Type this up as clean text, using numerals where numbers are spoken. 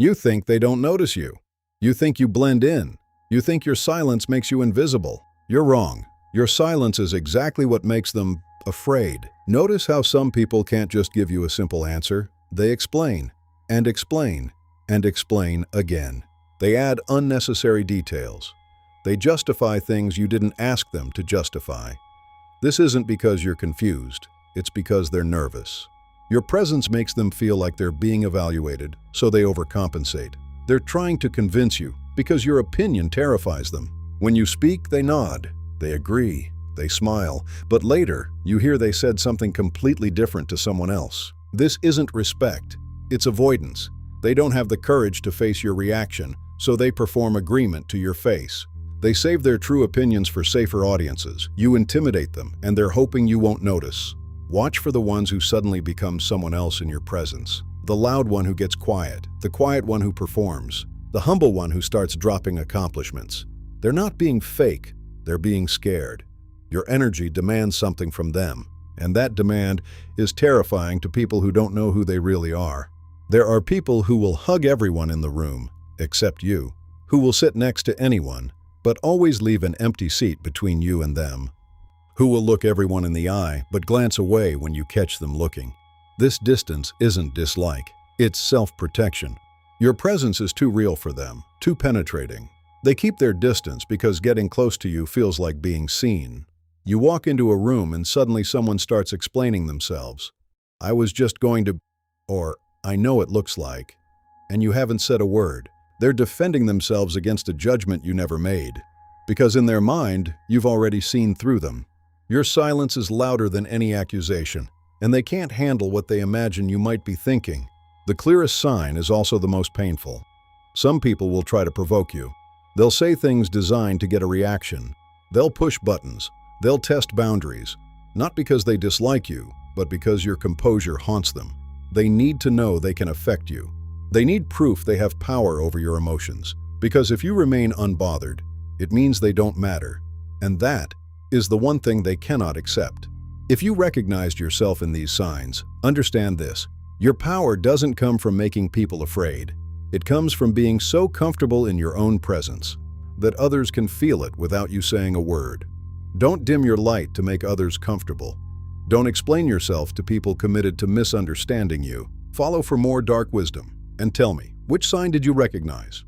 You think they don't notice you. You think you blend in. You think your silence makes you invisible. You're wrong. Your silence is exactly what makes them afraid. Notice how some people can't just give you a simple answer. They explain, and explain, and explain again. They add unnecessary details. They justify things you didn't ask them to justify. This isn't because you're confused. It's because they're nervous. Your presence makes them feel like they're being evaluated, so they overcompensate. They're trying to convince you because your opinion terrifies them. When you speak, they nod, they agree, they smile, but later you hear they said something completely different to someone else. This isn't respect, it's avoidance. They don't have the courage to face your reaction, so they perform agreement to your face. They save their true opinions for safer audiences. You intimidate them, and they're hoping you won't notice. Watch for the ones who suddenly become someone else in your presence. The loud one who gets quiet, the quiet one who performs, the humble one who starts dropping accomplishments. They're not being fake, they're being scared. Your energy demands something from them, and that demand is terrifying to people who don't know who they really are. There are people who will hug everyone in the room, except you, who will sit next to anyone, but always leave an empty seat between you and them, who will look everyone in the eye but glance away when you catch them looking. This distance isn't dislike, it's self-protection. Your presence is too real for them, too penetrating. They keep their distance because getting close to you feels like being seen. You walk into a room and suddenly someone starts explaining themselves. I was just going to, or I know it looks like, and you haven't said a word. They're defending themselves against a judgment you never made, because in their mind, you've already seen through them. Your silence is louder than any accusation, and they can't handle what they imagine you might be thinking. The clearest sign is also the most painful. Some people will try to provoke you. They'll say things designed to get a reaction. They'll push buttons. They'll test boundaries, not because they dislike you, but because your composure haunts them. They need to know they can affect you. They need proof they have power over your emotions, because if you remain unbothered, it means they don't matter, and that is the one thing they cannot accept. If you recognized yourself in these signs, understand this: your power doesn't come from making people afraid. It comes from being so comfortable in your own presence that others can feel it without you saying a word. Don't dim your light to make others comfortable. Don't explain yourself to people committed to misunderstanding you. Follow for more dark wisdom. And tell me, which sign did you recognize?